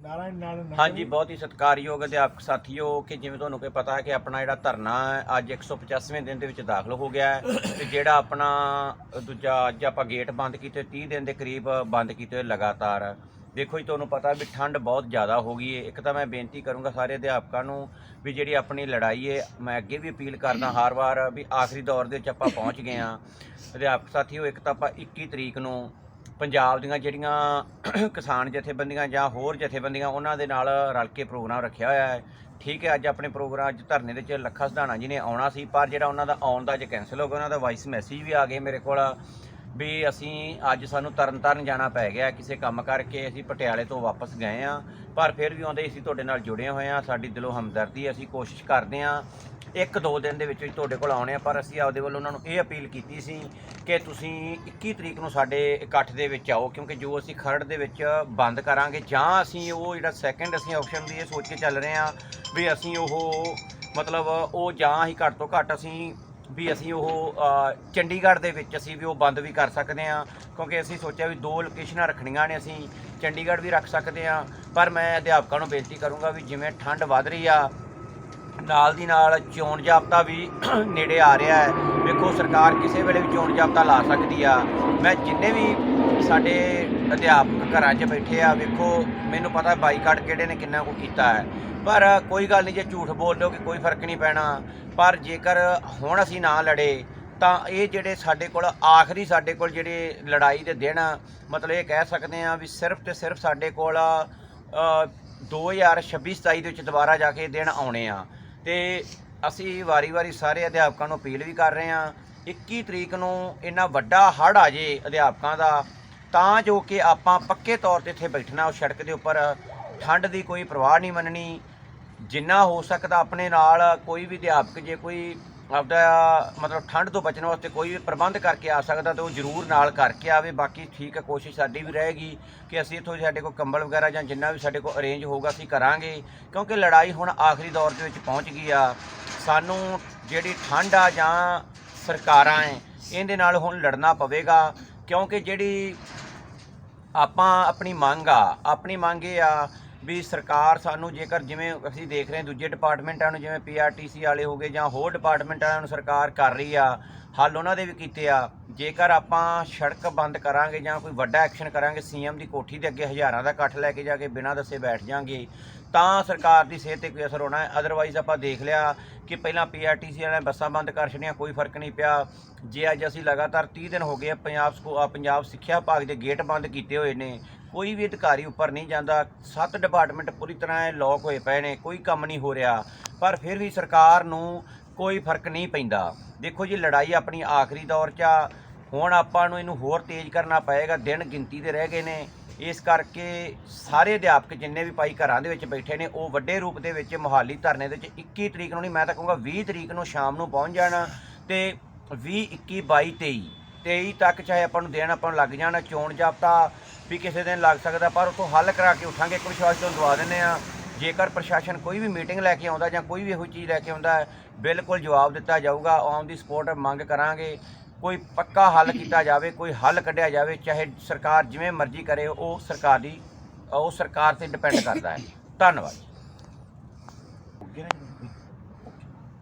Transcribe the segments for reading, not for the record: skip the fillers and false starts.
हाँ जी, बहुत ही ਸਤਿਕਾਰਯੋਗ ਅਧਿਆਪਕ ਸਾਥੀਓ ਕਿ ਜਿਵੇਂ ਤੁਹਾਨੂੰ ਕੋਈ ਪਤਾ ਹੈ ਕਿ ਆਪਣਾ ਜਿਹੜਾ ਧਰਨਾ ਹੈ ਅੱਜ 185ਵੇਂ ਦਿਨ ਦੇ ਵਿੱਚ ਦਾਖਲ ਹੋ ਗਿਆ ਹੈ ਤੇ ਜਿਹੜਾ ਆਪਣਾ ਦੂਜਾ ਅੱਜ ਆਪਾਂ ਗੇਟ ਬੰਦ ਕੀਤੇ 30 ਦਿਨ ਦੇ ਕਰੀਬ ਬੰਦ ਕੀਤੇ ਹੋਏ ਲਗਾਤਾਰ। ਦੇਖੋ ਜੀ, ਤੁਹਾਨੂੰ ਪਤਾ ਵੀ ਠੰਡ ਬਹੁਤ ਜ਼ਿਆਦਾ ਹੋ ਗਈ ਹੈ। ਇੱਕ ਤਾਂ ਮੈਂ ਬੇਨਤੀ ਕਰੂੰਗਾ ਸਾਰੇ ਅਧਿਆਪਕਾਂ ਨੂੰ ਵੀ ਜਿਹੜੀ ਆਪਣੀ ਲੜਾਈ ਹੈ, ਮੈਂ ਅੱਗੇ ਵੀ ਅਪੀਲ ਕਰਦਾ ਹਰ ਵਾਰ ਵੀ ਆਖਰੀ ਦੌਰ ਦੇ ਵਿੱਚ ਆਪਾਂ ਪਹੁੰਚ ਗਏ ਹਾਂ। ਅਧਿਆਪਕ ਸਾਥੀਓ, ਇੱਕ ਤਾਂ ਆਪਾਂ 21 ਤਰੀਕ ਨੂੰ ਪੰਜਾਬ ਦੀਆਂ ਜਿਹੜੀਆਂ ਕਿਸਾਨ ਜਥੇਬੰਦੀਆਂ ਜਾਂ ਹੋਰ ਜਥੇਬੰਦੀਆਂ ਉਹਨਾਂ ਦੇ ਨਾਲ ਰਲ ਕੇ ਪ੍ਰੋਗਰਾਮ ਰੱਖਿਆ ਹੋਇਆ ਹੈ। ਠੀਕ ਹੈ, ਅੱਜ ਆਪਣੇ ਪ੍ਰੋਗਰਾਮ ਅੱਜ ਧਰਨੇ ਦੇ ਵਿੱਚ ਲੱਖਾ ਸਿਧਾਣਾ ਜੀ ਨੇ ਆਉਣਾ ਸੀ, ਪਰ ਜਿਹੜਾ ਉਹਨਾਂ ਦਾ ਆਉਣ ਦਾ ਅੱਜ ਕੈਂਸਲ ਹੋ ਗਿਆ। ਉਹਨਾਂ ਦਾ ਵਾਇਸ ਮੈਸੇਜ ਵੀ ਆ ਗਏ ਮੇਰੇ ਕੋਲ ਵੀ ਅਸੀਂ ਅੱਜ ਸਾਨੂੰ ਤਰਨਤਾਰਨ ਜਾਣਾ ਪੈ ਗਿਆ ਕਿਸੇ ਕੰਮ ਕਰਕੇ। ਅਸੀਂ ਪਟਿਆਲੇ ਤੋਂ ਵਾਪਸ ਗਏ ਹਾਂ, ਪਰ ਫਿਰ ਵੀ ਆਉਂਦੇ ਅਸੀਂ ਤੁਹਾਡੇ ਨਾਲ ਜੁੜੇ ਹੋਏ ਹਾਂ। ਸਾਡੀ ਦਿਲੋਂ ਹਮਦਰਦੀ, ਅਸੀਂ ਕੋਸ਼ਿਸ਼ ਕਰਦੇ ਹਾਂ 1-2 ਦਿਨ ਦੇ ਵਿੱਚ ਤੁਹਾਡੇ ਕੋਲ ਆਉਣੇ ਆ, ਪਰ ਅਸੀਂ ਆਪਦੇ ਵੱਲੋਂ ਉਹਨਾਂ ਨੂੰ ਇਹ ਅਪੀਲ ਕੀਤੀ ਸੀ ਕਿ ਤੁਸੀਂ 21 ਤਰੀਕ ਨੂੰ ਸਾਡੇ ਇਕੱਠ ਦੇ ਵਿੱਚ ਆਓ, ਕਿਉਂਕਿ ਜੋ ਅਸੀਂ ਖਰੜ ਦੇ ਵਿੱਚ ਬੰਦ ਕਰਾਂਗੇ ਜਾਂ ਅਸੀਂ ਉਹ ਜਿਹੜਾ ਸੈਕਿੰਡ ਅਸੀਂ ਆਪਸ਼ਨ ਦੀ ਇਹ ਸੋਚ ਕੇ ਚੱਲ ਰਹੇ ਹਾਂ ਵੀ ਅਸੀਂ ਉਹ ਮਤਲਬ ਉਹ ਜਾਂ ਹੀ ਘੱਟ ਤੋਂ ਘੱਟ ਅਸੀਂ ਉਹ ਚੰਡੀਗੜ੍ਹ ਦੇ ਵਿੱਚ ਅਸੀਂ ਵੀ ਉਹ ਬੰਦ ਵੀ ਕਰ ਸਕਦੇ ਹਾਂ, ਕਿਉਂਕਿ ਅਸੀਂ ਸੋਚਿਆ ਵੀ 2 ਲੋਕੇਸ਼ਨਾਂ ਰੱਖਣੀਆਂ ਨੇ, ਅਸੀਂ ਚੰਡੀਗੜ੍ਹ ਵੀ ਰੱਖ ਸਕਦੇ ਹਾਂ। ਪਰ ਮੈਂ ਅਧਿਆਪਕਾਂ ਨੂੰ ਬੇਨਤੀ ਕਰੂੰਗਾ ਵੀ ਜਿਵੇਂ ਠੰਡ ਵੱਧ ਰਹੀ ਆ, ਨਾਲ ਦੀ ਨਾਲ ਚੋਣ ਜਾਬਤਾ ਵੀ ਨੇੜੇ ਆ ਰਿਹਾ ਹੈ। ਵੇਖੋ, ਸਰਕਾਰ ਕਿਸੇ ਵੇਲੇ ਵੀ ਚੋਣ ਜਾਬਤਾ ਲਾ ਸਕਦੀ ਆ। ਮੈਂ ਜਿੰਨੇ ਵੀ ਸਾਡੇ ਅਧਿਆਪਕ ਘਰਾਂ 'ਚ ਬੈਠੇ ਆ, ਵੇਖੋ ਮੈਨੂੰ ਪਤਾ ਬਾਈਕਾਟ ਕਿਹੜੇ ਨੇ ਕਿੰਨਾ ਕੁ ਕੀਤਾ ਹੈ, ਪਰ ਕੋਈ ਗੱਲ ਨਹੀਂ, ਜੇ ਝੂਠ ਬੋਲ ਲਓ ਕਿ ਕੋਈ ਫਰਕ ਨਹੀਂ ਪੈਣਾ। ਪਰ ਜੇਕਰ ਹੁਣ ਅਸੀਂ ਨਾ ਲੜੇ ਤਾਂ ਇਹ ਜਿਹੜੇ ਸਾਡੇ ਕੋਲ ਆਖਰੀ ਜਿਹੜੇ ਲੜਾਈ ਦੇ ਦਿਨ, ਮਤਲਬ ਇਹ ਕਹਿ ਸਕਦੇ ਹਾਂ ਵੀ ਸਿਰਫ ਤੇ ਸਿਰਫ ਸਾਡੇ ਕੋਲ 2026-27 ਦੇ ਵਿੱਚ ਦੁਬਾਰਾ ਜਾ ਕੇ ਦਿਨ ਆਉਣੇ ਆ। ਤੇ ਅਸੀਂ ਵਾਰੀ-ਵਾਰੀ ਸਾਰੇ ਅਧਿਆਪਕਾਂ ਨੂੰ ਅਪੀਲ ਵੀ ਕਰ ਰਹੇ ਹਾਂ 21 ਤਰੀਕ ਨੂੰ ਇੰਨਾ ਵੱਡਾ ਹੜ੍ਹ ਆ ਜੇ ਅਧਿਆਪਕਾਂ ਦਾ, ਤਾਂ ਜੋ ਕਿ ਆਪਾਂ ਪੱਕੇ ਤੌਰ ਤੇ ਇੱਥੇ ਬੈਠਣਾ ਉਸ ਸੜਕ ਦੇ ਉੱਪਰ। ਠੰਡ ਦੀ ਕੋਈ ਪਰਵਾਹ ਨਹੀਂ ਮੰਨਣੀ, ਜਿੰਨਾ ਹੋ ਸਕਦਾ ਆਪਣੇ ਨਾਲ ਕੋਈ ਵੀ ਅਧਿਆਪਕ ਜੇ ਕੋਈ ਆਪਦਾ ਮਤਲਬ ਠੰਡ ਤੋਂ ਬਚਣ ਵਾਸਤੇ ਕੋਈ ਵੀ ਪ੍ਰਬੰਧ ਕਰਕੇ ਆ ਸਕਦਾ ਤਾਂ ਉਹ ਜ਼ਰੂਰ ਨਾਲ ਕਰਕੇ ਆਵੇ। ਬਾਕੀ ਠੀਕ ਹੈ, ਕੋਸ਼ਿਸ਼ ਸਾਡੀ ਵੀ ਰਹੇਗੀ ਕਿ ਅਸੀਂ ਇੱਥੋਂ ਸਾਡੇ ਕੋਲ ਕੰਬਲ ਵਗੈਰਾ ਜਾਂ ਜਿੰਨਾ ਵੀ ਸਾਡੇ ਕੋਲ ਅਰੇਂਜ ਹੋਊਗਾ ਅਸੀਂ ਕਰਾਂਗੇ, ਕਿਉਂਕਿ ਲੜਾਈ ਹੁਣ ਆਖਰੀ ਦੌਰ ਦੇ ਵਿੱਚ ਪਹੁੰਚ ਗਈ ਆ। ਸਾਨੂੰ ਜਿਹੜੀ ਠੰਡ ਆ ਜਾਂ ਸਰਕਾਰਾਂ ਹੈ ਇਹਦੇ ਨਾਲ ਹੁਣ ਲੜਨਾ ਪਵੇਗਾ, ਕਿਉਂਕਿ ਜਿਹੜੀ ਆਪਣੀ ਮੰਗ ਇਹ ਆ ਵੀ ਸਰਕਾਰ ਸਾਨੂੰ, ਜੇਕਰ ਜਿਵੇਂ ਅਸੀਂ ਦੇਖ ਰਹੇ ਦੂਜੇ ਡਿਪਾਰਟਮੈਂਟਾਂ ਨੂੰ ਜਿਵੇਂ PRTC ਵਾਲੇ ਹੋ ਗਏ ਜਾਂ ਹੋਰ ਡਿਪਾਰਟਮੈਂਟ ਵਾਲਿਆਂ ਨੂੰ ਸਰਕਾਰ ਕਰ ਰਹੀ ਆ, ਹੱਲ ਉਹਨਾਂ ਦੇ ਵੀ ਕੀਤੇ ਆ। ਜੇਕਰ ਆਪਾਂ ਸੜਕ ਬੰਦ ਕਰਾਂਗੇ ਜਾਂ ਕੋਈ ਵੱਡਾ ਐਕਸ਼ਨ ਕਰਾਂਗੇ, CM ਦੀ ਕੋਠੀ ਦੇ ਅੱਗੇ ਹਜ਼ਾਰਾਂ ਦਾ ਇਕੱਠ ਲੈ ਕੇ ਜਾ ਕੇ ਬਿਨਾਂ ਦੱਸੇ ਬੈਠ ਜਾਾਂਗੇ, ਤਾਂ ਸਰਕਾਰ ਦੀ ਸਿਹਤ 'ਤੇ ਕੋਈ ਅਸਰ ਹੋਣਾ ਹੈ। ਅਦਰਵਾਈਜ਼ ਆਪਾਂ ਦੇਖ ਲਿਆ ਕਿ ਪਹਿਲਾਂ PRTC ਵਾਲਿਆਂ ਬੱਸਾਂ ਬੰਦ ਕਰ ਛੱਡੀਆਂ, ਕੋਈ ਫਰਕ ਨਹੀਂ ਪਿਆ। ਜੇ ਅੱਜ ਅਸੀਂ ਲਗਾਤਾਰ 30 ਦਿਨ ਹੋ ਗਏ ਪੰਜਾਬ ਸਿੱਖਿਆ ਵਿਭਾਗ ਦੇ ਗੇਟ ਬੰਦ ਕੀਤੇ ਹੋਏ ਨੇ, ਕੋਈ ਵੀ ਅਧਿਕਾਰੀ ਉੱਪਰ ਨਹੀਂ ਜਾਂਦਾ, 7 ਡਿਪਾਰਟਮੈਂਟ ਪੂਰੀ ਤਰ੍ਹਾਂ ਲੌਕ ਹੋਏ ਪਏ ਨੇ, ਕੋਈ ਕੰਮ ਨਹੀਂ ਹੋ ਰਿਹਾ, ਪਰ ਫਿਰ ਵੀ ਸਰਕਾਰ ਨੂੰ ਕੋਈ ਫਰਕ ਨਹੀਂ ਪੈਂਦਾ। ਦੇਖੋ ਜੀ, ਲੜਾਈ ਆਪਣੀ ਆਖਰੀ ਦੌਰ 'ਚ ਆ, ਹੁਣ ਆਪਾਂ ਨੂੰ ਇਹਨੂੰ ਹੋਰ ਤੇਜ਼ ਕਰਨਾ ਪਏਗਾ, ਦਿਨ ਗਿਣਤੀ ਦੇ ਰਹਿ ਗਏ ਨੇ। ਇਸ ਕਰਕੇ ਸਾਰੇ ਅਧਿਆਪਕ ਜਿੰਨੇ ਵੀ ਭਾਈ ਘਰਾਂ ਦੇ ਵਿੱਚ ਬੈਠੇ ਨੇ ਉਹ ਵੱਡੇ ਰੂਪ ਦੇ ਵਿੱਚ ਮੋਹਾਲੀ ਧਰਨੇ ਦੇ ਵਿੱਚ 21 ਤਰੀਕ ਨੂੰ ਨਹੀਂ, ਮੈਂ ਤਾਂ ਕਹੂੰਗਾ 20 ਤਰੀਕ ਨੂੰ ਸ਼ਾਮ ਨੂੰ ਪਹੁੰਚ ਜਾਣਾ, ਤੇ 20, 21, 22, 23 ਤੱਕ ਚਾਹੇ ਆਪਾਂ ਨੂੰ ਲੱਗ ਜਾਣਾ। ਚੋਣ ਜਾਬਤਾ ਵੀ ਕਿਸੇ ਦਿਨ ਲੱਗ ਸਕਦਾ, ਪਰ ਉੱਥੋਂ ਹੱਲ ਕਰਾ ਕੇ ਉੱਠਾਂਗੇ। ਇੱਕ ਵਿਸ਼ਵਾਸ ਤੋਂ ਦਵਾ ਦਿੰਦੇ ਹਾਂ, ਜੇਕਰ ਪ੍ਰਸ਼ਾਸਨ ਕੋਈ ਵੀ ਮੀਟਿੰਗ ਲੈ ਕੇ ਆਉਂਦਾ ਜਾਂ ਕੋਈ ਵੀ ਇਹੋ ਚੀਜ਼ ਲੈ ਕੇ ਆਉਂਦਾ ਹੈ, ਬਿਲਕੁਲ ਜਵਾਬ ਦਿੱਤਾ ਜਾਊਗਾ। ਔਨ ਦੀ ਸਪੋਰਟ ਮੰਗ ਕਰਾਂਗੇ, ਕੋਈ ਪੱਕਾ ਹੱਲ ਕੀਤਾ ਜਾਵੇ, ਕੋਈ ਹੱਲ ਕੱਢਿਆ ਜਾਵੇ, ਚਾਹੇ ਸਰਕਾਰ ਜਿਵੇਂ ਮਰਜ਼ੀ ਕਰੇ, ਉਹ ਸਰਕਾਰ 'ਤੇ ਡਿਪੈਂਡ ਕਰਦਾ ਹੈ। ਧੰਨਵਾਦ।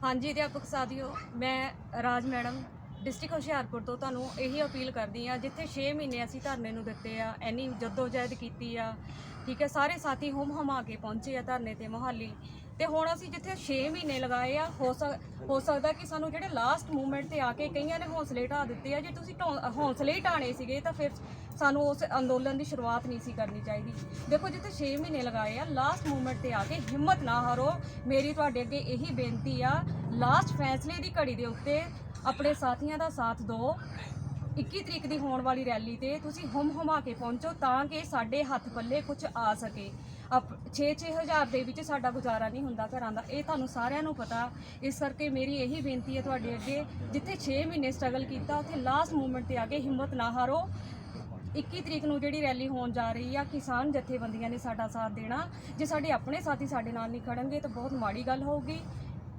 ਹਾਂਜੀ ਅਧਿਆਪਕ ਸਾਥੀਓ, ਮੈਂ ਰਾਜ ਮੈਡਮ ਡਿਸਟ੍ਰਿਕਟ ਹੁਸ਼ਿਆਰਪੁਰ ਤੋਂ ਤੁਹਾਨੂੰ ਇਹੀ ਅਪੀਲ ਕਰਦੀ ਹਾਂ, ਜਿੱਥੇ 6 ਮਹੀਨੇ ਅਸੀਂ ਧਰਨੇ ਨੂੰ ਦਿੱਤੇ ਆ, ਇੰਨੀ ਜਦੋਜਹਿਦ ਕੀਤੀ ਆ, ਠੀਕ ਹੈ, ਸਾਰੇ ਸਾਥੀ ਹੁਮ-ਹੁਮਾ ਕੇ ਪਹੁੰਚੇ ਆ ਧਰਨੇ ਤੇ ਮੋਹਾਲੀ, ਤੇ ਹੁਣ ਅਸੀਂ ਜਿੱਥੇ 6 ਮਹੀਨੇ ਲਗਾਏ ਆ, ਹੋ ਸਕਦਾ ਕਿ ਸਾਨੂੰ ਜਿਹੜੇ ਲਾਸਟ ਮੂਮੈਂਟ ਤੇ ਆ ਕੇ ਕਈਆਂ ਨੇ ਹੌਸਲੇ ਢਾਹ ਦਿੱਤੇ ਆ। ਜੇ ਤੁਸੀਂ ਹੌਸਲੇ ਹੀ ਢਾਣੇ ਸੀਗੇ ਤਾਂ ਫਿਰ ਸਾਨੂੰ ਉਸ ਅੰਦੋਲਨ ਦੀ ਸ਼ੁਰੂਆਤ ਨਹੀਂ ਸੀ ਕਰਨੀ ਚਾਹੀਦੀ। ਦੇਖੋ, ਜਿੱਥੇ 6 ਮਹੀਨੇ ਲਗਾਏ ਆ, ਲਾਸਟ ਮੂਮੈਂਟ ਤੇ ਆ ਕੇ ਹਿੰਮਤ ਨਾ ਹਾਰੋ। ਮੇਰੀ ਤੁਹਾਡੇ ਅੱਗੇ ਇਹੀ ਬੇਨਤੀ ਆ, ਲਾਸਟ ਫੈਸਲੇ ਦੀ ਘੜੀ ਦੇ ਉੱਤੇ ਆਪਣੇ ਸਾਥੀਆਂ ਦਾ ਸਾਥ ਦਿਓ। 21 ਤਰੀਕ ਦੀ ਹੋਣ ਵਾਲੀ ਰੈਲੀ ਤੇ ਤੁਸੀਂ ਹੁਮ-ਹੁਮਾ ਕੇ ਪਹੁੰਚੋ, ਤਾਂ ਕਿ ਸਾਡੇ ਹੱਥ ਪੱਲੇ ਕੁਝ ਆ ਸਕੇ। 6-6 ਹਜ਼ਾਰ ਦੇ ਵਿੱਚ ਸਾਡਾ ਗੁਜ਼ਾਰਾ ਨਹੀਂ ਹੁੰਦਾ ਘਰਾਂ ਦਾ, ਇਹ ਤੁਹਾਨੂੰ ਸਾਰਿਆਂ ਨੂੰ ਪਤਾ। ਇਸ ਕਰਕੇ ਮੇਰੀ ਇਹੀ ਬੇਨਤੀ ਹੈ ਤੁਹਾਡੇ ਅੱਗੇ, ਜਿੱਥੇ 6 ਮਹੀਨੇ ਸਟਰਗਲ ਕੀਤਾ, ਉੱਥੇ ਲਾਸਟ ਮੂਮੈਂਟ ਤੇ ਆ ਕੇ ਹਿੰਮਤ ਨਾ ਹਾਰੋ। 21 ਤਰੀਕ ਨੂੰ ਜਿਹੜੀ ਰੈਲੀ ਹੋਣ ਜਾ ਰਹੀ ਆ, ਕਿਸਾਨ ਜਥੇਬੰਦੀਆਂ ਨੇ ਸਾਡਾ ਸਾਥ ਦੇਣਾ। ਜੇ ਸਾਡੇ ਆਪਣੇ ਸਾਥੀ ਸਾਡੇ ਨਾਲ ਨਹੀਂ ਖੜਨਗੇ ਤਾਂ ਬਹੁਤ ਮਾੜੀ ਗੱਲ ਹੋਊਗੀ।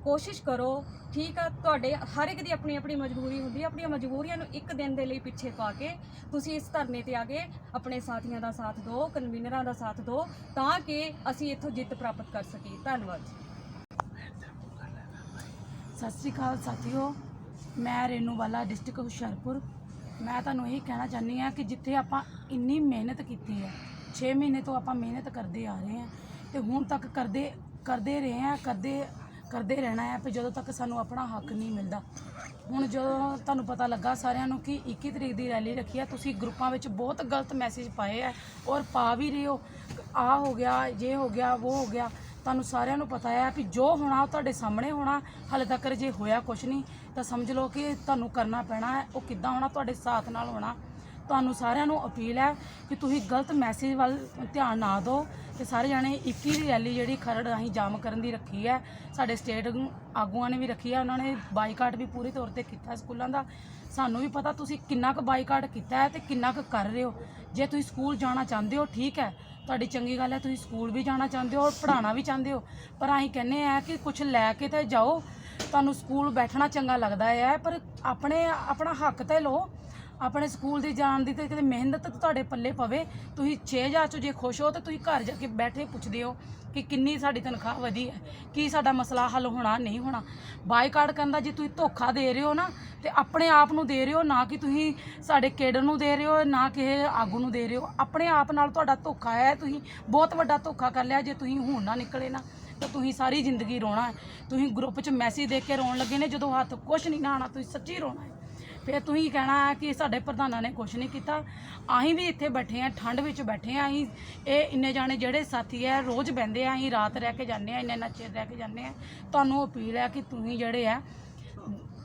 ਕੋਸ਼ਿਸ਼ ਕਰੋ। ਠੀਕ ਆ, ਤੁਹਾਡੇ ਹਰ ਇੱਕ ਦੀ ਆਪਣੀ ਆਪਣੀ ਮਜਬੂਰੀ ਹੁੰਦੀ ਹੈ। ਆਪਣੀਆਂ ਮਜਬੂਰੀਆਂ ਨੂੰ ਇੱਕ ਦਿਨ ਦੇ ਲਈ ਪਿੱਛੇ ਪਾ ਕੇ ਤੁਸੀਂ ਇਸ ਧਰਨੇ ਤੇ ਆ ਕੇ ਆਪਣੇ ਸਾਥੀਆਂ ਦਾ ਸਾਥ ਦਿਓ, ਕਨਵੀਨਰਾਂ ਦਾ ਸਾਥ ਦਿਓ, ਤਾਂ ਕਿ ਅਸੀਂ ਇੱਥੋਂ ਜਿੱਤ ਪ੍ਰਾਪਤ ਕਰ ਸਕੀਏ। ਧੰਨਵਾਦ ਜੀ। ਸਤਿ ਸ਼੍ਰੀ ਅਕਾਲ ਸਾਥੀਓ, ਮੈਂ ਰੇਨੂ ਵਾਲਾ, ਡਿਸਟ੍ਰਿਕਟ ਹੁਸ਼ਿਆਰਪੁਰ। ਮੈਂ ਤੁਹਾਨੂੰ ਇਹੀ ਕਹਿਣਾ ਚਾਹੁੰਦੀ ਹਾਂ ਕਿ ਜਿੱਥੇ ਆਪਾਂ ਇੰਨੀ ਮਿਹਨਤ ਕੀਤੀ ਹੈ, 6 ਮਹੀਨੇ ਤੋਂ ਆਪਾਂ ਮਿਹਨਤ ਕਰਦੇ ਆ ਰਹੇ ਹਾਂ ਤੇ ਹੁਣ ਤੱਕ ਕਰਦੇ ਰਹੇ ਹਾਂ, ਕਰਦੇ ਰਹਿਣਾ ਹੈ, ਪਰ ਜਦੋਂ ਤੱਕ ਸਾਨੂੰ ਆਪਣਾ ਹੱਕ ਨਹੀਂ ਮਿਲਦਾ। ਹੁਣ ਜਦੋਂ ਤੁਹਾਨੂੰ ਪਤਾ ਲੱਗਾ ਸਾਰਿਆਂ ਨੂੰ ਕਿ 21 ਤਰੀਕ ਦੀ ਰੈਲੀ ਰੱਖੀ ਹੈ, ਤੁਸੀਂ ਗਰੁੱਪਾਂ ਵਿੱਚ ਬਹੁਤ ਗਲਤ ਮੈਸੇਜ ਪਾਏ ਹੈ ਔਰ ਪਾ ਵੀ ਰਹੇ ਹੋ, ਆ ਹੋ ਗਿਆ, ਇਹ ਹੋ ਗਿਆ, ਉਹ ਹੋ ਗਿਆ। ਤੁਹਾਨੂੰ ਸਾਰਿਆਂ ਨੂੰ ਪਤਾ ਹੈ ਕਿ ਜੋ ਹੋਣਾ ਉਹ ਤੁਹਾਡੇ ਸਾਹਮਣੇ ਹੋਣਾ। ਹਾਲੇ ਤੱਕ ਜੇ ਹੋਇਆ ਕੁਛ ਨਹੀਂ ਤਾਂ ਸਮਝ ਲਓ ਕਿ ਤੁਹਾਨੂੰ ਕਰਨਾ ਪੈਣਾ ਹੈ। ਉਹ ਕਿੱਦਾਂ ਹੋਣਾ? ਤੁਹਾਡੇ ਸਾਥ ਨਾਲ ਹੋਣਾ। ਤੁਹਾਨੂੰ ਸਾਰਿਆਂ ਨੂੰ ਅਪੀਲ ਹੈ ਕਿ ਤੁਸੀਂ ਗਲਤ ਮੈਸੇਜ ਵੱਲ ਧਿਆਨ ਨਾ ਦਿਓ ਤੇ ਸਾਰੇ ਜਾਣੇ 21 ਦੀ ਰੈਲੀ ਜਿਹੜੀ ਖਰੜ ਅਸੀਂ ਜਾਮ ਕਰਨ ਦੀ ਰੱਖੀ ਹੈ, ਸਾਡੇ ਸਟੇਟ ਆਗੂਆਂ ਨੇ ਵੀ ਰੱਖੀ ਹੈ। ਉਹਨਾਂ ਨੇ ਬਾਈਕਾਟ ਵੀ ਪੂਰੀ ਤੌਰ ਤੇ ਕੀਤਾ ਸਕੂਲਾਂ ਦਾ। ਸਾਨੂੰ ਵੀ ਪਤਾ ਤੁਸੀਂ ਕਿੰਨਾ ਕੁ ਬਾਈਕਾਟ ਕੀਤਾ ਹੈ ਤੇ ਕਿੰਨਾ ਕੁ ਕਰ ਰਹੇ ਹੋ। ਜੇ ਤੁਸੀਂ ਸਕੂਲ ਜਾਣਾ ਚਾਹੁੰਦੇ ਹੋ, ਠੀਕ ਹੈ, ਤੁਹਾਡੀ ਚੰਗੀ ਗੱਲ ਹੈ, ਤੁਸੀਂ ਸਕੂਲ ਵੀ ਜਾਣਾ ਚਾਹੁੰਦੇ ਹੋ ਔਰ ਪੜ੍ਹਾਉਣਾ ਵੀ ਚਾਹੁੰਦੇ ਹੋ, ਪਰ ਅਸੀਂ ਕਹਿੰਦੇ ਆ ਕਿ ਕੁਝ ਲੈ ਕੇ ਤਾਂ ਜਾਓ। ਤੁਹਾਨੂੰ ਸਕੂਲ ਬੈਠਣਾ ਚੰਗਾ ਲੱਗਦਾ ਹੈ, ਪਰ ਆਪਣਾ ਹੱਕ ਤਾਂ ਲਓ। ਆਪਣੇ ਸਕੂਲ ਦੀ ਜਾਣ ਦੀ ਤੇ ਕਿਤੇ ਮਿਹਨਤ ਤੁਹਾਡੇ ਪੱਲੇ ਪਵੇ। ਤੁਸੀਂ 6000 ਚੋਂ ਜੇ ਖੁਸ਼ ਹੋ ਤਾਂ ਤੁਸੀਂ ਘਰ ਜਾ ਕੇ ਬੈਠੇ ਪੁੱਛਦੇ ਹੋ ਕਿ ਕਿੰਨੀ ਸਾਡੀ ਤਨਖਾਹ ਵਧੀ ਹੈ, ਕੀ ਸਾਡਾ ਮਸਲਾ ਹੱਲ ਹੋਣਾ, ਨਹੀਂ ਹੋਣਾ। ਬਾਈਕਾਟ ਕਰਨ ਦਾ ਜੇ ਤੁਸੀਂ ਧੋਖਾ ਦੇ ਰਹੇ ਹੋ ਨਾ, ਤੇ ਆਪਣੇ ਆਪ ਨੂੰ ਦੇ ਰਹੇ ਹੋ, ਨਾ ਕਿ ਤੁਸੀਂ ਸਾਡੇ ਕੇਡਰ ਨੂੰ ਦੇ ਰਹੇ ਹੋ, ਨਾ ਕਿਸੇ ਆਗੂ ਨੂੰ ਦੇ ਰਹੇ ਹੋ। ਆਪਣੇ ਆਪ ਨਾਲ ਤੁਹਾਡਾ ਧੋਖਾ ਹੈ। ਤੁਸੀਂ ਬਹੁਤ ਵੱਡਾ ਧੋਖਾ ਕਰ ਲਿਆ। ਜੇ ਤੁਸੀਂ ਹੁਣ ਨਾ ਨਿਕਲੇ ਨਾ ਤਾਂ ਤੁਸੀਂ ਸਾਰੀ ਜ਼ਿੰਦਗੀ ਰੋਣਾ ਹੈ। ਤੁਸੀਂ ਗਰੁੱਪ 'ਚ ਮੈਸੇਜ ਦੇਖ ਕੇ ਰੋਣ ਲੱਗੇ ਨੇ, ਜਦੋਂ ਹੱਥ ਕੁਛ ਨਹੀਂ ਨਾ ਆਉਣਾ ਤੁਸੀਂ ਸੱਚੀ ਰੋਣਾ ਹੈ। ਫਿਰ ਤੁਸੀਂ ਕਹਿਣਾ ਹੈ ਕਿ ਸਾਡੇ ਪ੍ਰਧਾਨਾਂ ਨੇ ਕੁਛ ਨਹੀਂ ਕੀਤਾ। ਅਸੀਂ ਵੀ ਇੱਥੇ ਬੈਠੇ ਹਾਂ, ਠੰਡ ਵਿੱਚ ਬੈਠੇ ਹਾਂ। ਅਸੀਂ ਇਹ ਇੰਨੇ ਜਾਣੇ ਜਿਹੜੇ ਸਾਥੀ ਹੈ ਰੋਜ਼ ਬਹਿੰਦੇ ਆ, ਅਸੀਂ ਰਾਤ ਰਹਿ ਕੇ ਜਾਂਦੇ ਹਾਂ, ਇੰਨਾ ਚਿਰ ਰਹਿ ਕੇ ਜਾਂਦੇ ਹਾਂ। ਤੁਹਾਨੂੰ ਅਪੀਲ ਹੈ ਕਿ ਤੁਸੀਂ ਜਿਹੜੇ ਆ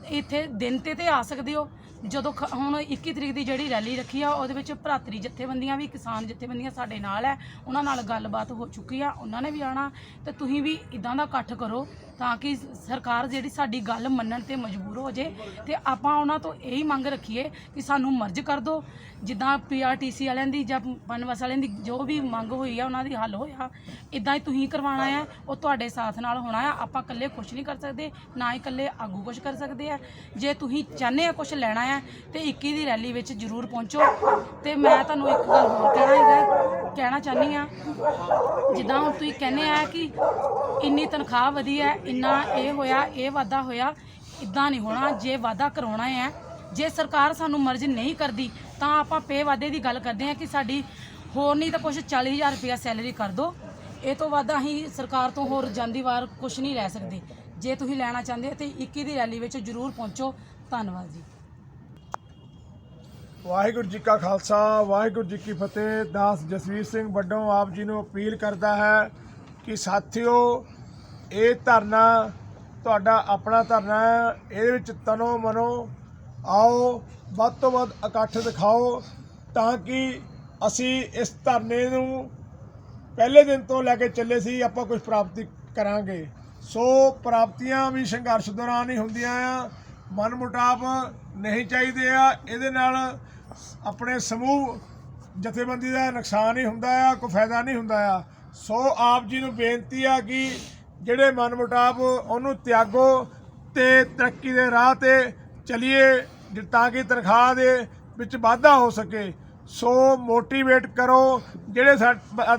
ਇੱਥੇ ਦਿਨ ਤੇ ਆ ਸਕਦੇ ਹੋ। ਜਦੋਂ ਹੁਣ 21 ਤਰੀਕ ਦੀ ਜਿਹੜੀ ਰੈਲੀ ਰੱਖੀ ਆ, ਉਹਦੇ ਵਿੱਚ ਭਰਾਤਰੀ ਜਥੇਬੰਦੀਆਂ ਵੀ, ਕਿਸਾਨ ਜਥੇਬੰਦੀਆਂ ਸਾਡੇ ਨਾਲ ਹੈ। ਉਹਨਾਂ ਨਾਲ ਗੱਲਬਾਤ ਹੋ ਚੁੱਕੀ ਆ, ਉਹਨਾਂ ਨੇ ਵੀ ਆਉਣਾ। ਤੇ ਤੁਸੀਂ ਵੀ ਇਦਾਂ ਦਾ ਇਕੱਠ ਕਰੋ ਤਾਂ ਕਿ ਸਰਕਾਰ ਜਿਹੜੀ ਸਾਡੀ ਗੱਲ ਮੰਨਣ ਤੇ ਮਜਬੂਰ ਹੋ ਜੇ। ਤੇ ਆਪਾਂ ਉਹਨਾਂ ਤੋਂ ਇਹੀ ਮੰਗ ਰੱਖੀਏ ਕਿ ਸਾਨੂੰ ਮਰਜ਼ ਕਰ ਦਿਓ। ਜਿੱਦਾਂ PRTC ਵਾਲਿਆਂ ਦੀ ਜਾਂ ਪਨਬਸ ਵਾਲਿਆਂ ਦੀ ਜੋ ਵੀ ਮੰਗ ਹੋਈ ਆ, ਉਹਨਾਂ ਦੀ ਹੱਲ ਹੋਇਆ, ਇਦਾਂ ਹੀ ਤੁਸੀਂ ਕਰਵਾਉਣਾ ਹੈ। ਉਹ ਤੁਹਾਡੇ ਸਾਥ ਨਾਲ ਹੋਣਾ ਆ। ਆਪਾਂ ਇਕੱਲੇ ਕੁਛ ਨਹੀਂ ਕਰ ਸਕਦੇ, ਨਾ ਹੀ ਇਕੱਲੇ ਆਗੂ ਕੁਛ ਕਰ ਸਕਦੇ ਆ। ਜੇ ਤੁਸੀਂ ਚਾਹੁੰਦੇ ਆ ਕੁਛ ਲੈਣਾ ਹੈ ਤੇ 21 ਦੀ ਰੈਲੀ ਵਿੱਚ ਜ਼ਰੂਰ ਪਹੁੰਚੋ। ਤੇ ਮੈਂ ਤੁਹਾਨੂੰ ਇੱਕ ਗੱਲ ਹੋਰ ਕਹਿਣਾ ਚਾਹੁੰਦੀ ਆ, ਜਿੱਦਾਂ ਹੁਣ ਤੁਸੀਂ ਕਹਿੰਦੇ ਆ ਕਿ ਇੰਨੀ ਤਨਖਾਹ ਵਧੀ ਹੈ, ਇੰਨਾ ਇਹ ਹੋਇਆ, ਇਹ ਵਾਧਾ ਹੋਇਆ, ਇਦਾਂ ਨਹੀਂ ਹੋਣਾ। ਜੇ ਵਾਧਾ ਕਰਾਉਣਾ ਹੈ, ਜੇ ਸਰਕਾਰ ਸਾਨੂੰ ਮਰਜ਼ ਨਹੀਂ ਕਰਦੀ ਤਾਂ ਆਪਾਂ ਪੇ ਵਾਧੇ ਦੀ ਗੱਲ ਕਰਦੇ ਹਾਂ ਕਿ ਸਾਡੀ ਹੋਰ ਨਹੀਂ ਤਾਂ ਕੁਛ 40,000 ਰੁਪਇਆ ਸੈਲਰੀ ਕਰ ਦਿਓ। ਇਹ ਤੋਂ ਵੱਧ ਅਸੀਂ ਸਰਕਾਰ ਤੋਂ ਹੋਰ ਜਾਂਦੀ ਵਾਰ ਕੁਛ ਨਹੀਂ ਲੈ ਸਕਦੇ। ਜੇ ਤੁਸੀਂ ਲੈਣਾ ਚਾਹੁੰਦੇ ਹੋ ਤੇ 21 ਦੀ ਰੈਲੀ ਵਿੱਚ ਜ਼ਰੂਰ ਪਹੁੰਚੋ। ਧੰਨਵਾਦ ਜੀ। ਵਾਹਿਗੁਰੂ ਜੀ ਕਾ ਖਾਲਸਾ, ਵਾਹਿਗੁਰੂ ਜੀ ਕੀ ਫਤਿਹ। ਦਾਸ ਜਸਵੀਰ ਸਿੰਘ ਵੱਡੋਂ ਆਪ ਜੀ ਨੂੰ ਅਪੀਲ ਕਰਦਾ ਹੈ ਕਿ ਸਾਥੀਓ, ਇਹ ਧਰਨਾ ਤੁਹਾਡਾ ਆਪਣਾ ਧਰਨਾ ਹੈ। ਇਹਦੇ ਵਿੱਚ ਤਨੋ ਮਨੋ ਆਓ, ਵੱਧ ਤੋਂ ਵੱਧ ਇਕੱਠ ਦਿਖਾਓ ਤਾਂ ਕਿ ਅਸੀਂ ਇਸ ਧਰਨੇ ਨੂੰ ਪਹਿਲੇ ਦਿਨ ਤੋਂ ਲੈ ਕੇ ਚੱਲੇ ਸੀ ਆਪਾਂ ਕੁਝ ਪ੍ਰਾਪਤੀ ਕਰਾਂਗੇ। ਸੋ ਪ੍ਰਾਪਤੀਆਂ ਵੀ ਸੰਘਰਸ਼ ਦੌਰਾਨ ਹੀ ਹੁੰਦੀਆਂ ਆ। ਮਨਮੁਟਾਵ ਨਹੀਂ ਚਾਹੀਦੇ ਆ। ਇਹਦੇ ਨਾਲ ਆਪਣੇ ਸਮੂਹ ਜਥੇਬੰਦੀ ਦਾ ਨੁਕਸਾਨ ਹੀ ਹੁੰਦਾ ਆ, ਕੋਈ ਫਾਇਦਾ ਨਹੀਂ ਹੁੰਦਾ ਆ। ਸੋ ਆਪ ਜੀ ਨੂੰ ਬੇਨਤੀ ਆ ਕਿ ਜਿਹੜੇ ਮਨਮੁਟਾਵ ਉਹਨੂੰ ਤਿਆਗੋ ਤੇ ਤਰੱਕੀ ਦੇ ਰਾਹ ਤੇ ਚਲੀਏ ਤਾਂ ਕਿ ਤਨਖਾਹ ਦੇ ਵਿੱਚ ਵਾਧਾ ਹੋ ਸਕੇ। ਸੋ ਮੋਟੀਵੇਟ ਕਰੋ। ਜਿਹੜੇ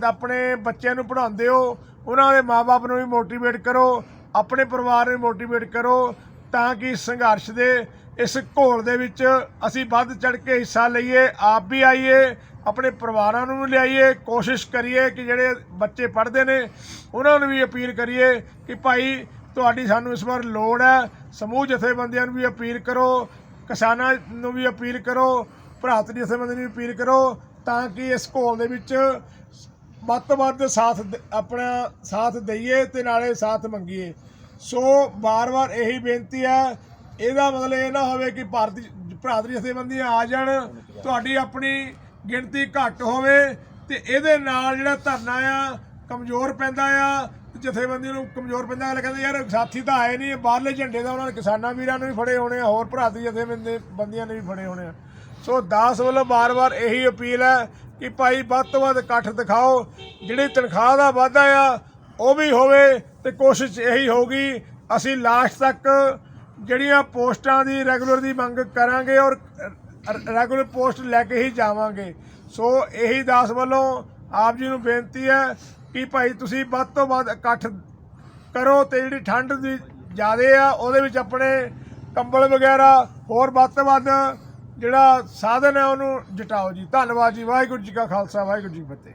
ਆਪਣੇ ਬੱਚਿਆਂ ਨੂੰ ਪੜ੍ਹਾਉਂਦੇ ਹੋ, ਉਹਨਾਂ ਦੇ ਮਾਪੇ ਨੂੰ ਵੀ ਮੋਟੀਵੇਟ ਕਰੋ, ਆਪਣੇ ਪਰਿਵਾਰ ਨੂੰ ਮੋਟੀਵੇਟ ਕਰੋ ਤਾਂ ਕਿ ਸੰਘਰਸ਼ ਦੇ ਇਸ ਘੋਲ ਦੇ ਵਿੱਚ ਅਸੀਂ ਵੱਧ ਚੜ੍ਹ ਕੇ ਹਿੱਸਾ ਲਈਏ। ਆਪ ਵੀ ਆਈਏ, ਆਪਣੇ ਪਰਿਵਾਰਾਂ ਨੂੰ ਵੀ ਲਿਆਈਏ। ਕੋਸ਼ਿਸ਼ ਕਰੀਏ ਕਿ ਜਿਹੜੇ ਬੱਚੇ ਪੜ੍ਹਦੇ ਨੇ ਉਹਨਾਂ ਨੂੰ ਵੀ ਅਪੀਲ ਕਰੀਏ ਕਿ ਭਾਈ ਤੁਹਾਡੀ ਸਾਨੂੰ ਇਸ ਵਾਰ ਲੋੜ ਹੈ। ਸਮੂਹ ਜਥੇਬੰਦੀਆਂ ਨੂੰ ਵੀ ਅਪੀਲ ਕਰੋ, ਕਿਸਾਨਾਂ ਨੂੰ ਵੀ ਅਪੀਲ ਕਰੋ, ਭਰਾਤਰੀ ਜਥੇਬੰਦੀਆਂ ਨੂੰ ਵੀ ਅਪੀਲ ਕਰੋ ਤਾਂ ਕਿ ਇਸ ਘੋਲ ਦੇ ਵਿੱਚ ਵੱਧ ਤੋਂ ਵੱਧ ਆਪਣਾ ਸਾਥ ਦਈਏ ਤੇ ਨਾਲੇ ਸਾਥ ਮੰਗੀਏ। ਸੋ ਵਾਰ-ਵਾਰ ਇਹੀ ਬੇਨਤੀ ਹੈ। ਇਹਦਾ ਮਤਲਬ ਇਹ ਨਾ ਹੋਵੇ ਕਿ ਭਰਾਤਰੀ ਜਥੇਬੰਦੀਆਂ ਆ ਜਾਣ, ਤੁਹਾਡੀ ਆਪਣੀ ਗਿਣਤੀ ਘੱਟ ਹੋਵੇ ਤੇ ਇਹਦੇ ਨਾਲ ਜਿਹੜਾ ਧਰਨਾ ਆ ਕਮਜ਼ੋਰ ਪੈਂਦਾ ਆ, ਜਥੇਬੰਦੀ ਨੂੰ ਕਮਜ਼ੋਰ ਪੈਂਦਾ। ਅਗਲੇ ਕਹਿੰਦੇ ਯਾਰ ਸਾਥੀ ਤਾਂ ਆਏ ਨਹੀਂ, ਬਾਹਰਲੇ ਝੰਡੇ ਦਾ ਉਹਨਾਂ ਨੇ ਕਿਸਾਨਾਂ ਵੀਰਾਂ ਨੂੰ ਵੀ ਫੜੇ ਹੋਣੇ ਆ, ਹੋਰ ਭਰਾਤਰੀ ਜਥੇਬੰਦੀਆਂ ਨੇ ਵੀ ਫੜੇ ਹੋਣੇ ਆ। ਸੋ ਦਾਸ ਵੱਲੋਂ ਵਾਰ-ਵਾਰ ਇਹੀ ਅਪੀਲ ਹੈ ਕਿ ਭਾਈ ਵੱਧ ਤੋਂ ਵੱਧ ਇਕੱਠ ਦਿਖਾਓ। ਜਿਹੜੀ ਤਨਖਾਹ ਦਾ ਵਾਧਾ ਆ ਉਹ ਵੀ ਹੋਵੇ ਤੇ ਕੋਸ਼ਿਸ਼ ਇਹੀ ਹੋਊਗੀ ਅਸੀਂ ਲਾਸਟ ਤੱਕ ਜਿਹੜੀਆਂ ਪੋਸਟਾਂ ਦੀ ਰੈਗੂਲਰ ਦੀ ਮੰਗ ਕਰਾਂਗੇ ਔਰ ਰੈਗੂਲਰ ਪੋਸਟ ਲੈ ਕੇ ਹੀ ਜਾਵਾਂਗੇ। ਸੋ ਇਹੀ ਦਾਸ ਵੱਲੋਂ ਆਪ ਜੀ ਨੂੰ ਬੇਨਤੀ ਹੈ ਕਿ ਭਾਈ ਤੁਸੀਂ ਵੱਧ ਤੋਂ ਵੱਧ ਇਕੱਠ ਕਰੋ ਤੇ ਜਿਹੜੀ ਠੰਡ ਦੀ ਜ਼ਿਆਦੇ ਆ ਉਹਦੇ ਵਿੱਚ ਆਪਣੇ ਕੰਬਲ ਵਗੈਰਾ ਹੋਰ ਵੱਧ ਤੋਂ ਵੱਧ ਜਿਹੜਾ ਸਾਧਨ ਹੈ ਉਹਨੂੰ ਜਟਾਓ ਜੀ। ਧੰਨਵਾਦ ਜੀ। ਵਾਹਿਗੁਰੂ ਜੀ ਕਾ ਖਾਲਸਾ, ਵਾਹਿਗੁਰੂ ਜੀ ਕੀ ਫਤਿਹ।